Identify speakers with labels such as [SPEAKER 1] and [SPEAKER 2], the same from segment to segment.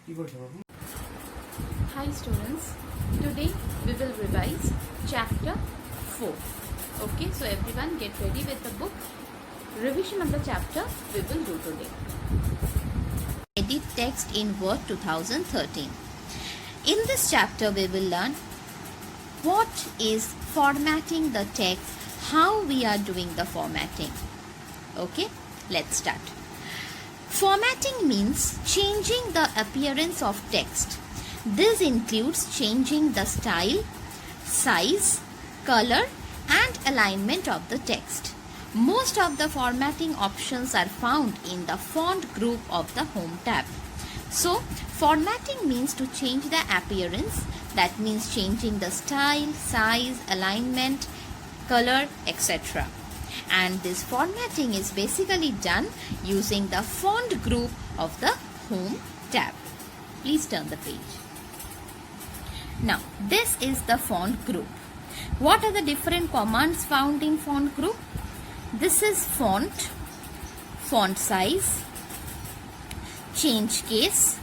[SPEAKER 1] Hi students, today we will revise chapter 4. Okay, so everyone get ready with the book. Revision of the chapter we will do today. Edit text in Word 2013. In this chapter we will learn what is formatting the text, how we are doing the formatting. Okay, let's start. Formatting means changing the appearance of text. This includes changing the style, size, color and alignment of the text. Most of the formatting options are found in the font group of the Home tab. So, formatting means to change the appearance. That means changing the style, size, alignment, color, etc. And this formatting is basically done using the font group of the Home tab. Please turn the page. Now, this is the font group. What are the different commands found in font group? This is font, font size, change case.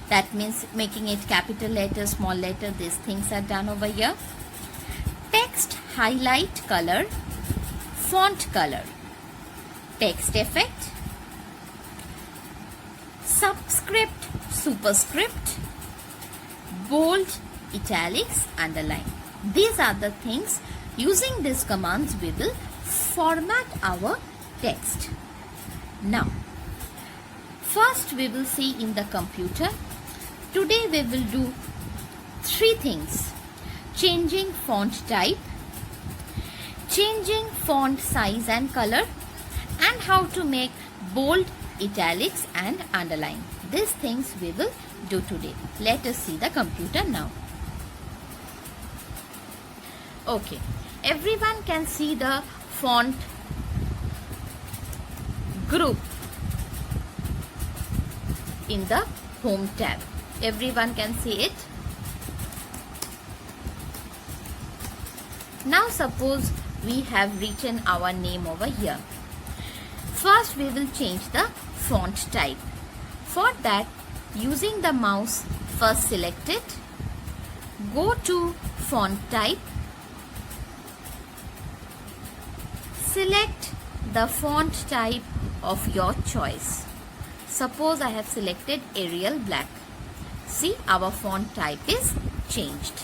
[SPEAKER 1] That means making it capital letter, small letter. These things are done over here. Text highlight color, font color, text effect, subscript, superscript, bold, italics, underline. These are the things. Using these commands we will format our text. Now, first we will see in the computer. Today we will do 3 things: changing font type, changing font size and color, and how to make bold, italics and underline. These things we will do today. Let us see the computer now. Okay, everyone can see the font group in the Home tab. Everyone can see it. Now suppose we have written our name over here. First we will change the font type. For that, using the mouse, first select it, go to font type, select the font type of your choice. Suppose I have selected Arial Black. See, our font type is changed.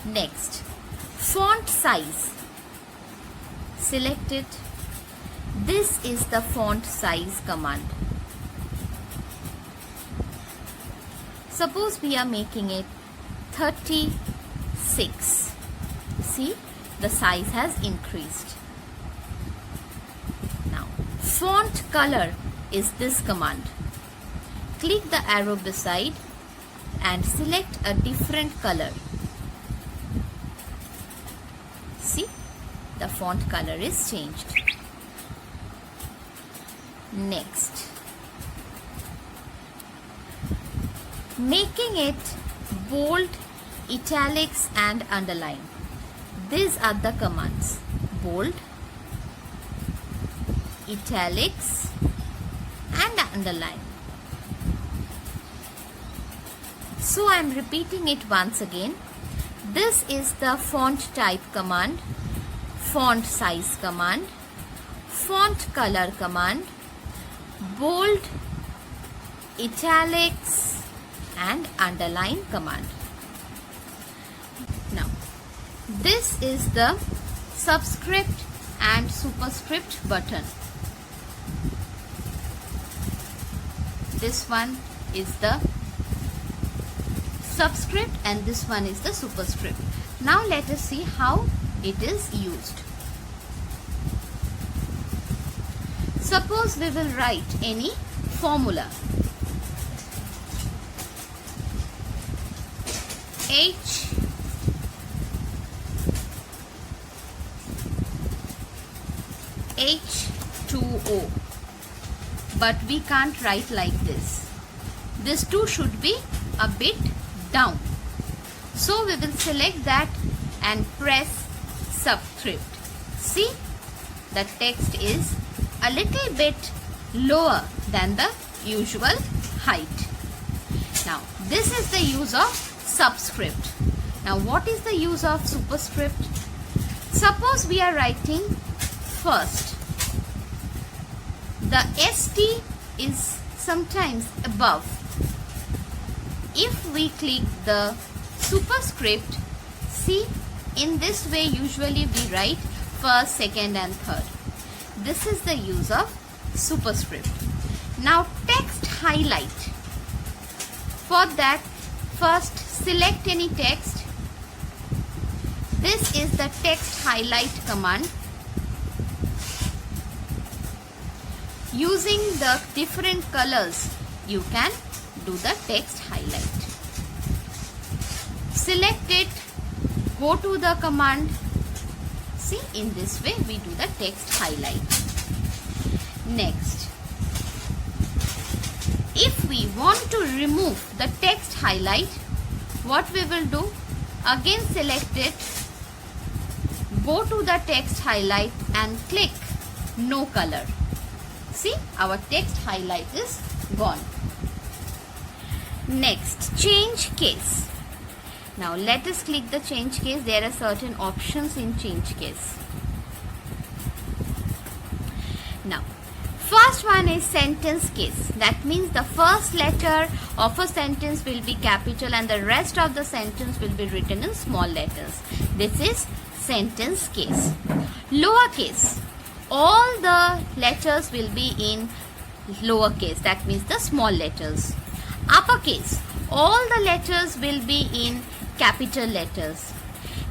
[SPEAKER 1] Next, font size. Select it. This is the font size command. Suppose we are making it 36. See, the size has increased. Now, font color is this command. Click the arrow beside and select a different color. See, the font color is changed. Next, making it bold, italics and underline. These are the commands: bold, italics and underline. So I am repeating it once again. This is the font type command, font size command, font color command, bold, italics and underline command. Now, this is the subscript and superscript button. This one is the subscript and this one is the superscript. Now let us see how it is used. Suppose we will write any formula. H2O, but we can't write like this. This 2 should be a bit down. So we will select that and press subscript. See, the text is a little bit lower than the usual height. Now this is the use of subscript. Now what is the use of superscript? Suppose we are writing first. The ST is sometimes above. If we click the superscript, see, in this way usually we write first, second and third. This is the use of superscript. Now text highlight. For that, first select any text. This is the text highlight command. Using the different colors, you can do the text highlight. Select it, go to the command. See, in this way we do the text highlight. Next, if we want to remove the text highlight, what we will do? Again select it, go to the text highlight and click no color. See, our text highlight is gone. Next, change case. Now let us click the change case. There are certain options in change case. Now, first one is sentence case. That means the first letter of a sentence will be capital and the rest of the sentence will be written in small letters. This is sentence case. Lowercase. All the letters will be in lowercase. That means the small letters. Uppercase. All the letters will be in capital letters.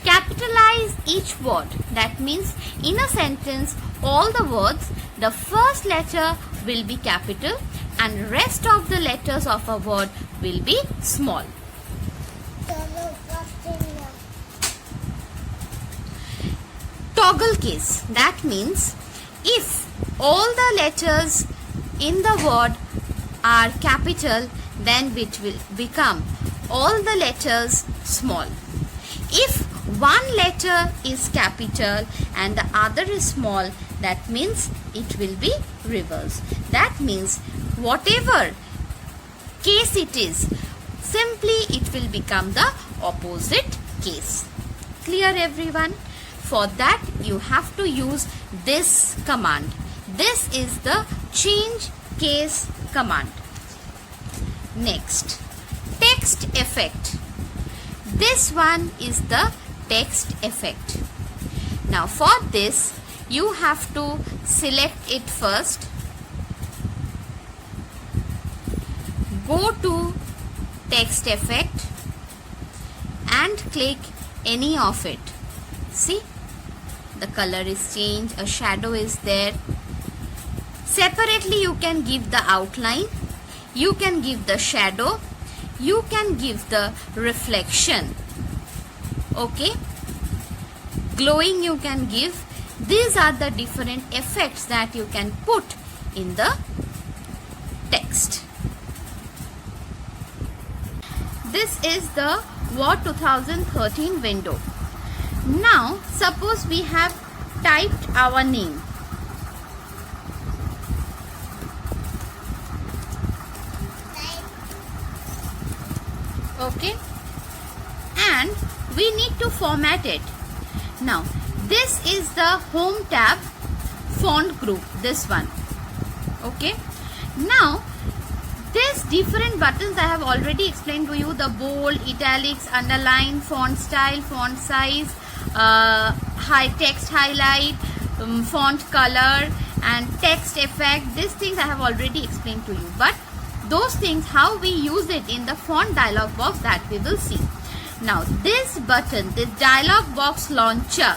[SPEAKER 1] Capitalize each word. That means in a sentence, all the words, the first letter will be capital and rest of the letters of a word will be small. Toggle case. That means if all the letters in the word are capital, then it will become all the letters small. If one letter is capital and the other is small, that means it will be reverse. That means whatever case it is, simply it will become the opposite case. Clear everyone? For that you have to use this command. This is the change case command. Next, text effect. This one is the text effect. Now for this you have to select it first. Go to text effect and click any of it. See, the color is changed, a shadow is there. Separately you can give the outline, you can give the shadow, you can give the reflection. Okay, glowing you can give. These are the different effects that you can put in the text. This is the Word 2013 window. Now suppose we have typed our name. Okay, and we need to format it. Now this is the home tab font group, this one. Okay, now these different buttons I have already explained to you: the bold, italics, underline, font style, font size, high text highlight, font color and text effect. These things I have already explained to you, but those things, how we use it in the font dialog box, that we will see. Now this button, this dialog box launcher,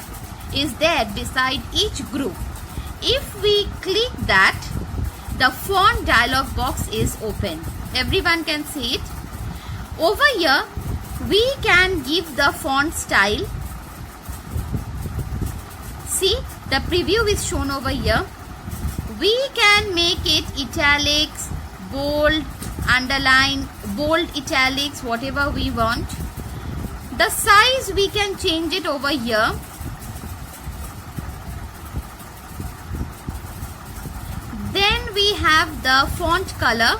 [SPEAKER 1] is there beside each group. If we click that, the font dialog box is open. Everyone can see it. Over here we can give the font style. See, the preview is shown over here. We can make it italics, bold, underline, bold, italics, whatever we want. The size we can change it over here. Then we have the font color.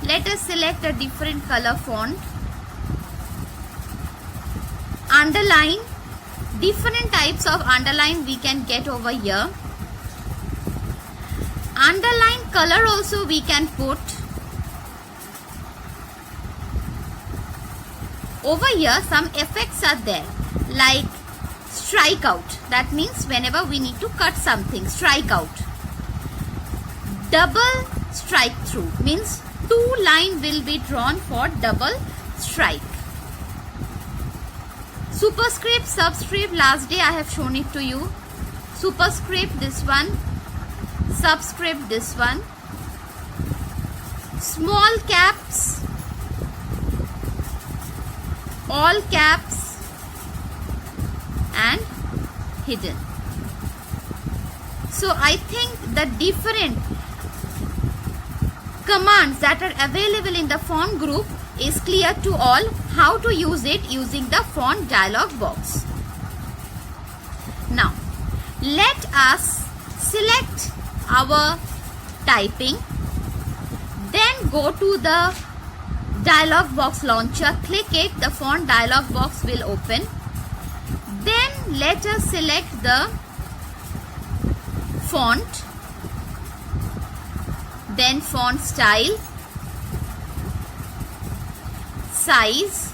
[SPEAKER 1] let us select a different color font. Underline, different types of underline we can get over here. Underline color also we can put. Over here some effects are there, like strike out. That means whenever we need to cut something, strike out. Double strike through means 2 lines will be drawn for double strike. Superscript, subscript, last day I have shown it to you. Superscript, this one. Subscript, this one. Small caps, all caps, and hidden. So I think the different commands that are available in the font group is clear to all. How to use it using the font dialog box. Now let us select our typing, then go to the dialog box launcher, click it, the font dialog box will open. Then let us select the font, then font style, size,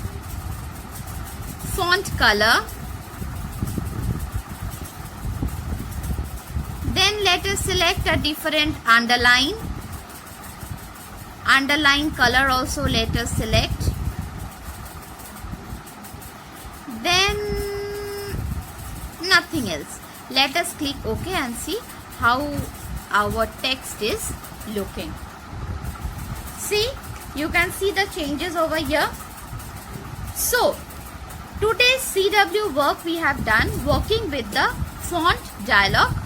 [SPEAKER 1] font color. Then let us select a different underline. Underline color also let us select. Then nothing else. Let us click OK and see how our text is looking. See, you can see the changes over here. So today's CW work we have done working with the font dialog.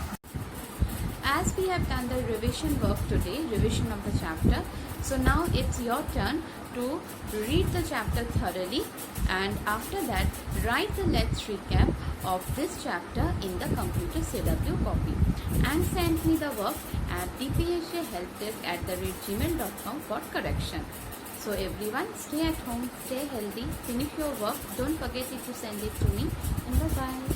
[SPEAKER 1] As we have done the revision work today, revision of the chapter, so now it's your turn to read the chapter thoroughly, and after that write the let's recap of this chapter in the computer CW copy and send me the work at dphahelpdesk@gmail.com for correction. So everyone, stay at home, stay healthy, finish your work, don't forget it to send it to me, and bye bye.